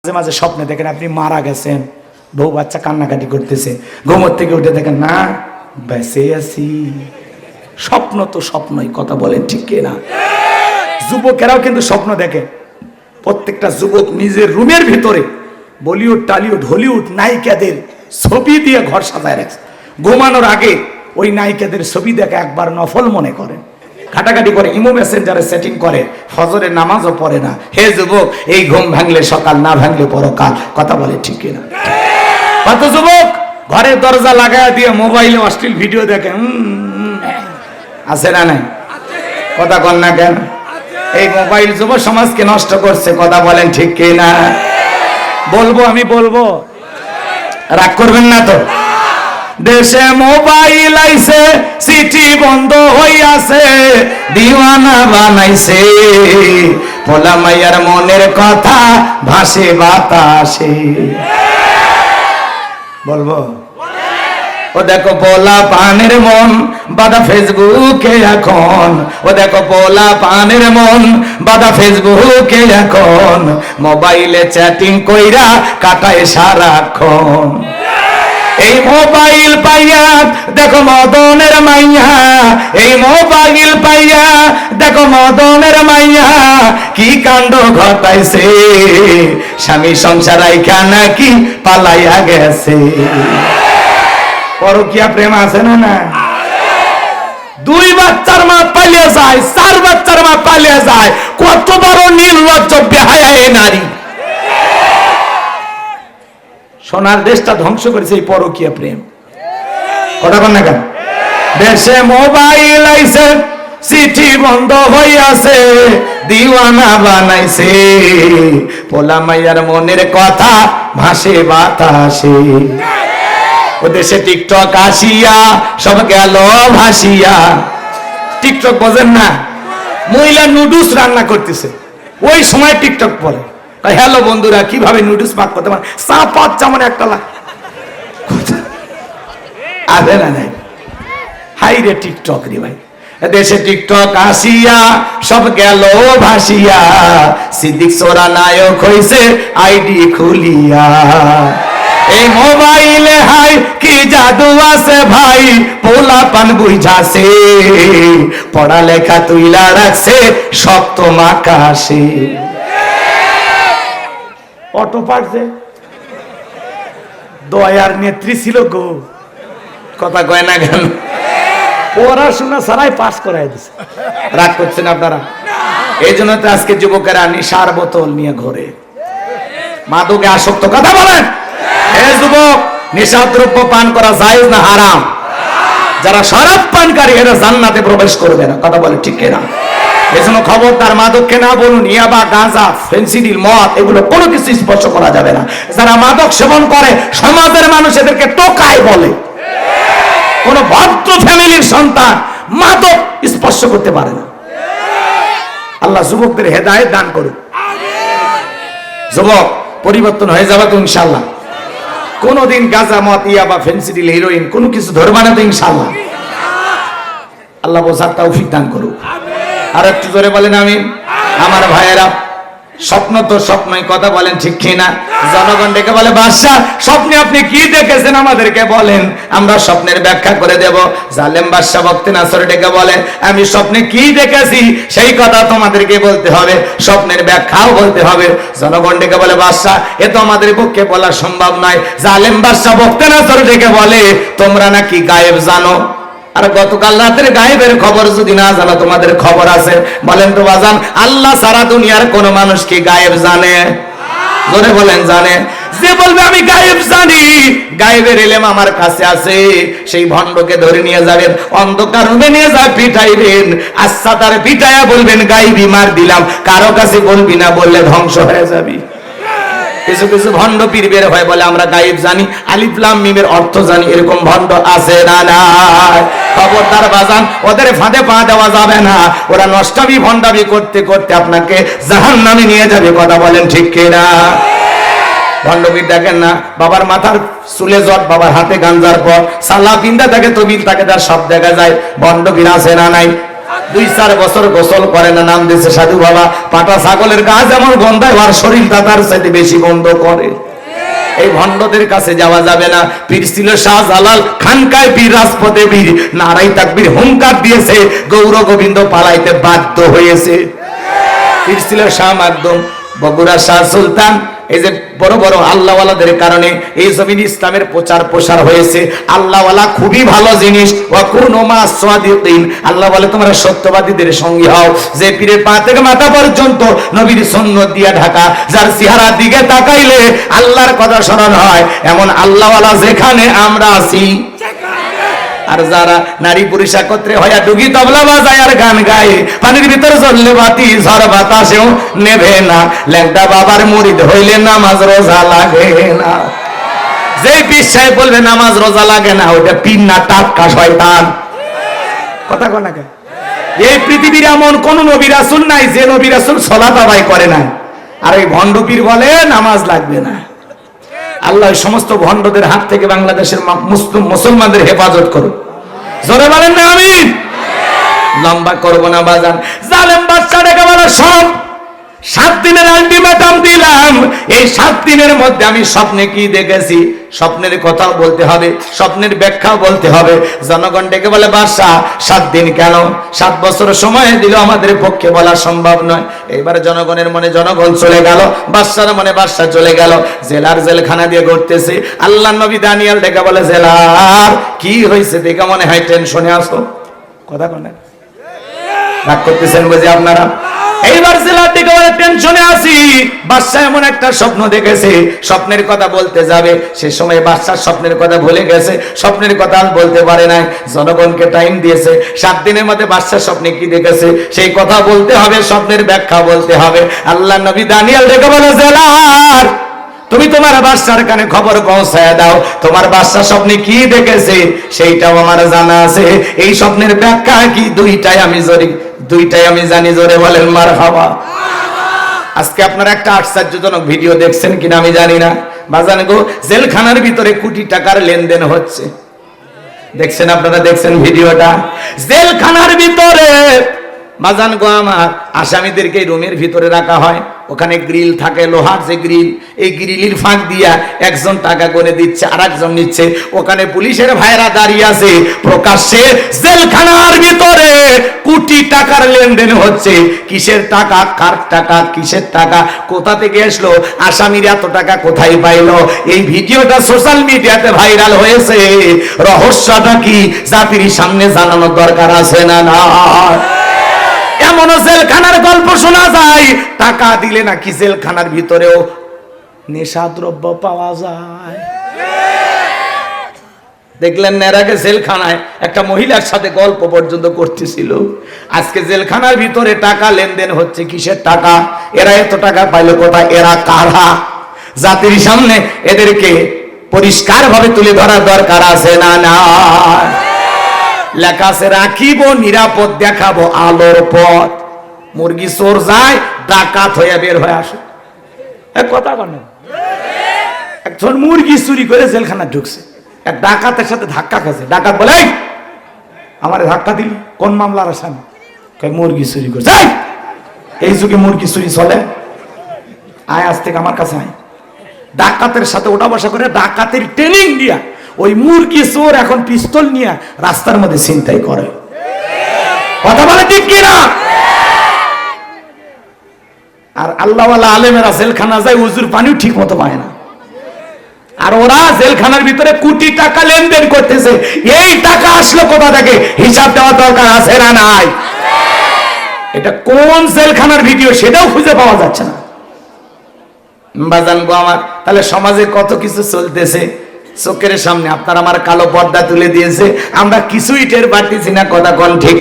মাঝে মাঝে স্বপ্নে দেখেন আপনি মারা গেছেন, বউ বাচ্চা কান্নাকাটি করতেছে, ঘুমোর থেকে উঠে দেখেন না বেঁচে আছি। স্বপ্ন তো স্বপ্নই, কথা বলেন ঠিক কিনা? যুবকেরাও কিন্তু স্বপ্ন দেখে। প্রত্যেকটা যুবক নিজের রুমের ভিতরে বলিউড টলিউড হলিউড নায়িকাদের ছবি দিয়ে ঘর সাজায় রাখছে। ঘুমানোর আগে ওই নায়িকাদের ছবি দেখে একবার নফল মনে করেন, ঘাটাঘাটি করে, ইমো মেসেঞ্জারে সেটিং করে, ফজরের নামাজও পড়ে না। হে যুবক, এই ঘুম ভাঙলে সকাল, না ভাঙলে পরকাল, কথা বলে ঠিক কিনা? কত যুবক ঘরের দরজা লাগায় দিয়ে মোবাইলে অশ্লীল ভিডিও দেখে, আছে না নাই? কথা বল না কেন? এই মোবাইল যুব সমাজকে নষ্ট করছে, কথা বলেন ঠিক কিনা? বলবো, আমি বলবো, রাগ করবেন না তো? দেশে মোবাইল আইছে, সিটি বন্ধ হইয়াছে, দিওয়ানা বানাইছে, পোলা মাইয়ার মনের কথা ভাসে বাতাসে। বলবো? ও দেখো পোলা পানের মন বাদা ফেসবুকে এখন, ও দেখো পোলা পানের মন বাদা ফেসবুকে এখন, মোবাইলে চ্যাটিং কইরা কাটায় সারাক্ষণ। এই মোবাইল পাইয়া দেখো মদনের মাইয়া, এই মোবাইল পাইয়া দেখো মদনের মাইয়া, কি কাণ্ড ঘটাইছে, স্বামী সংসার আইকা নাকি পালাইয়া গেছে। পরকীয়া প্রেম আছে না? না, দুই বাচ্চার মা পালিয়ে যায়, চার বাচ্চার মা পালিয়ে যায়, কত বড় নির্লজ্জ বেহায়া এই নারী। সোনার দেশটা ধ্বংস করেছে এই পরকীয়া প্রেম, কথা বল না কেন? দেশে মোবাইল আইছে, চিঠি বন্ধ হইয়াছে, দিওয়ানা বানাইছে, পোলা মাইয়ার মনের কথা ভাসে বাতাসে। ও দেশে টিকটক আসিয়া সব গেল ভাসিয়া। টিকটক বোঝেন না? মহিলা নুডলস রান্না করতেছে, ওই সময় টিকটক বলে, হ্যালো বন্ধুরা, কিভাবে নুডলস পাক করতে পারে, চা পাঁচ চামড়ে একটা লাখ আধে না নাই। হাই রে টিকটক রে ভাই। দেশে টিকটক আসিয়া সব গেল ভাসিয়া, সিদ্দিক সোরা নায়ক হইছে আইডি খুলিয়া। এই মোবাইলে হাই কি জাদু আছে ভাই, পোলা পান বুঝাছে, পড়ালেখা তুইলা রাখছে সপ্ত আকাশে। অটো পাঠছে, দয়ার নেত্রী ছিল গো, কথা কয় না কেন? পড়াশোনা ছাড়াই পাস করাই দিছে। রাগ করছেন আপনারা? এই জন্য তো আজকে যুবকেরা নেশার বোতল নিয়ে ঘোরে, মাদকে আসক্ত। কথা বলেন? এই যুবক, নেশা দ্রব্য পান করা জায়েজ না হারাম? যারা শরাব পানকারী এরা জান্নাতে প্রবেশ করবে না, কথা বলে ঠিক কিনা? এজন্য খবরদার, মাদককে না বলুন, ইয়াবা, গাঁজা, ফেন্সিডিল, মদ, এগুলো কোনো কিছু স্পর্শ করা যাবে না। যারা মাদক সেবন করে সমাজের মানুষ এদেরকে টোকায় বলে। কোন ভদ্র ফ্যামিলির সন্তান মাদক স্পর্শ করতে পারে না। আল্লাহ যুবকদের হেদায়েত দান করুন। যুবক, পরিবর্তন হয়ে যাবে তো ইনশাআল্লাহ। কোনদিন গাঁজা, মদ, ইয়াবা, ফেন্সিডিল, হিরোইন কোনো কিছু ধরবে না তো ইনশাআল্লাহ। আল্লাহ বোঝার তৌফিক দান করুক। আর একটু জোরে বলেন আমিন। আমার ভাইয়েরা, স্বপ্ন তো স্বপ্নই, কথা বলেন ঠিক কিনা? জনগণ ডেকে বলে, বাদশা স্বপ্নে আপনি কি দেখেছেন আমাদেরকে বলেন, আমরা স্বপ্নের ব্যাখ্যা করে দেব। জালেম বাদশা বক্তে নাসর ডেকে বলে, আমি স্বপ্নে কি দেখেছি সেই কথা তোমাদেরকে বলতে হবে, স্বপ্নের ব্যাখ্যাও বলতে হবে। জনগণ ডেকে বলে, বাদশা এ তো আমাদের পক্ষে বলা সম্ভব নয়। জালেম বাদশা বক্তে নাসর ডেকে বলে, তোমরা নাকি গায়েব জানো, আর গতকাল রাতের গায়েবের খবর যদি না জানো, তোমাদের খবর আছে? বলেন তো বাজান, আল্লাহ সারা দুনিয়ার কোন মানুষ কি গায়েব জানে? জোরে বলেন, জানে? যে বলবে আমি গায়েব জানি, গায়েবের ইলম আমার কাছে আছে, সেই ভণ্ডকে ধরে নিয়ে যাবেন, অন্ধকার রুমে নিয়ে যা পিটাইবেন, আচ্ছা তার পিটাইয়া বলবেন গায়েবী মার দিলাম, কারো কাছে বলবি না, বললে ধ্বংস হয়ে যাবি। কিছু কিছু ভণ্ড পীর বের হয় বলে আমরা গায়েব জানি, আলিফ লাম মিমের অর্থ জানি, এরকম ভণ্ড আছে না? নাই। খবরদার বাজান, ওদের ফাঁদে পা দেওয়া যাবে না। ওরা নষ্টামি ভণ্ডামি করতে করতে আপনাকে জাহান্নামে নিয়ে যাবে, কথা বলেন ঠিক কিনা? ভণ্ডপীর দেখেন না, বাবার মাথার চুলে জট, বাবার হাতে গাঞ্জার পর, সাল্লা বিন্দা থাকে, তবিল থাকে, তার সব দেখা যায়। ভণ্ডপীর আছে না নাই? 2-4 বছর গোসল করে না, নাম দিয়েছে সাধু বাবা। পাটা ছাগলের গা যেমন গন্ধায়, আর শরীরটা তার চাইতে বেশি গন্ধ করে। এই ভণ্ডদের কাছে যাওয়া যাবে না। পীর ছিল শাহজালাল, খানকায় পীর, রাজপথে বীর, নারাই তাকবীর হুঙ্কার দিয়েছে, গৌর গোবিন্দ পালাইতে বাধ্য হয়েছে। পীর ছিল শাহ মাকদুম, বগুড়া শাহ সুলতান। এই যে বড় বড় আল্লাহওয়ালাদের কারণে এই জমিন ইসলামের প্রচার প্রসার হয়েছে। আল্লাহওয়ালা খুবই ভালো জিনিস। ওয়াকুনু মা'আস সাদিকিন, আল্লাহ বলে তোমরা সত্যবাদীদের সঙ্গী হও। যে পীরের পা থেকে মাথা পর্যন্ত নবীর সুন্নাত দিয়ে ঢাকা, যার চেহারার দিকে তাকাইলে আল্লাহর কথা স্মরণ হয়, এমন আল্লাহওয়ালা যেখানে আমরা আছি। আর যারা নারী পুরুষ একত্রে হইয়া ডুগি তবলা বাজায় আর গান গায়, পানির ভিতর জ্বললে বাতি ঝড় বাতাসেও নেভে না, ল্যাংটা বাবার মুরিদ হইলে নামাজ রোজা লাগে না। যে পীর সাহেব বলবে নামাজ রোজা লাগে না, ওটা পীর না, টাটকা শয়তান। কথা কন না। এই পৃথিবীর এমন কোন নবী রাসূল নাই যে নবী রাসূল সালাত আদায় করে না, আর এই ভণ্ড পীর বলে নামাজ লাগবে না। আল্লাহ সমস্ত ভণ্ডদের হাত থেকে বাংলাদেশের মুসলমানদের হেফাজত করুন। জোরে বলেন না আমিন। লম্বা করব না বাজান। জালেম বাদশা ডেকে বলে সব 7 দিনের আলটিমেটাম দিলাম, এই 7 দিনের মধ্যে আমি স্বপ্নে কি দেখেছি, স্বপ্নের কথা বলতে হবে, স্বপ্নের ব্যাখ্যা বলতে হবে। জনগণ ডেকে বলে বাদশা 7 দিন কেন, 7 বছর সময় দিল, আমাদের পক্ষে বলা সম্ভব নয়। এবার জনগণের মনে জনগণ চলে গেল, বাদশার মনে বাদশা চলে গেল। জেলার জেলখানা দিয়ে ঘুরতেছে। আল্লাহ নবী দানিয়েল ডেকে বলে জেলার কি হয়েছে, দেখে মনে হয় টেনশনে আসো। কথা কন না, রাগ করতেছেন বুঝি আপনারা। এইবার জেলার দিকে বলে টেনশনে আছি, বাদশা এমন একটা স্বপ্ন দেখেছে, স্বপ্নের কথা বলতে যাবে, সে সময় বাদশার স্বপ্নের কথা ভুলে গেছে, স্বপ্নের কথা আর বলতে পারে নাই। জনগণকে টাইম দিয়েছে, 7 দিনের মধ্যে বাদশার স্বপ্নে কি দেখেছে সেই কথা বলতে হবে, স্বপ্নের ব্যাখ্যা বলতে হবে। আল্লাহ নবী দানিয়েল ডেকে বলে জেলার তুমি তোমার বাদশার কানে খবর পৌঁছায় দাও, তোমার বাদশা স্বপ্নে কি দেখেছে সেইটাও আমার জানা আছে, এই স্বপ্নের ব্যাখ্যা কি দুইটাই আমি জানি। জোরে বলেন মারহাবা। আজকে আপনারা একটা আশ্চর্যজনক ভিডিও দেখছেন কিনা আমি জানি না বাজান গো, জেলখানার ভিতরে কোটি টাকার লেনদেন হচ্ছে। দেখছেন আপনারা, দেখছেন ভিডিওটা? জেলখানার ভিতরে বাজান গো আমার আসামিদেরকে রুমের ভিতরে রাখা হয়, ওখানে গ্রিল থাকে, লোহার যে গ্রিল, এই গ্রিলের ফাঁক দিয়া একজন টাকা করে দিচ্ছে, আর একজন নিচ্ছে। ওখানে পুলিশের ভাইরা দাঁড়িয়ে আছে, প্রকাশ্যে জেলখানার ভিতরে কোটি টাকার লেনদেন হচ্ছে। কিসের টাকা, কার টাকা, কিসের টাকা, কোথা থেকে আসলো, আসামির এত টাকা কোথায় পাইলো? এই ভিডিওটা সোশ্যাল মিডিয়াতে ভাইরাল হয়েছে। রহস্যটা কি জাতির সামনে জানানোর দরকার আছে না? না, এমন জেলখানার গল্প শোনা যায়, টাকা দিলে নাকি জেলখানার ভিতরেও নেশা দ্রব্য পাওয়া যায়। দেখলেন না, এর আগে জেলখানায় একটা মহিলার সাথে গল্প পর্যন্ত করতেছিল, আজকে জেলখানার ভিতরে টাকা লেনদেন হচ্ছে। কিসের টাকা? এরা এত টাকা পাইলো কোথায়? এরা কারা? জাতির সামনে এদেরকে পরিষ্কার ভাবে তুলে ধরার দরকার আছে না? না, লেখা আছে রাখিব নিরাপদ, দেখাবো আলোর পথ। মুরগি চোর যায়, ডাকাত হয়ে বের হয়ে আসে। কথা বল, একজন মুরগি চুরি করে জেলখানা ঢুকছে, এক ডাকাতের সাথে ধাক্কা খাচ্ছে। ডাকাত বলে আমার ধাক্কা দিলি কোন মামলার আসামি? মুরগি চুরি করছে। এই যুগে মুরগি চুরি চলে? আয় আজ থেকে আমার কাছে আয়। ডাকাতের সাথে ওঠা বসা করে ডাকাতের ট্রেনিং দিয়া ওই মুরগি চোর এখন পিস্তল নিয়ে রাস্তার মধ্যে ছিনতাই করে। কথা বলে ঠিক কিনা? আর আল্লাহওয়ালা আলেমেরা জেলখানা যায়, উজুর পানিও ঠিক মতো পায় না, আর ওরা জেলখানার ভিতরে কোটি টাকা লেনদেন করতেছে। এই টাকা আসলো কোথা থেকে? হিসাব দেওয়া দরকার আছে না? নাই। এটা কোন জেলখানার ভিডিও সেটাও খুঁজে পাওয়া যাচ্ছে না বাজান গো আমার। তাহলে সমাজে কত কিছু চলতেছে চোখের সামনে, আপনার আমার কালো পর্দা তুলে দিয়েছে, আমরা কিছুই টের পাচ্ছি না। কথা কোন ঠিক?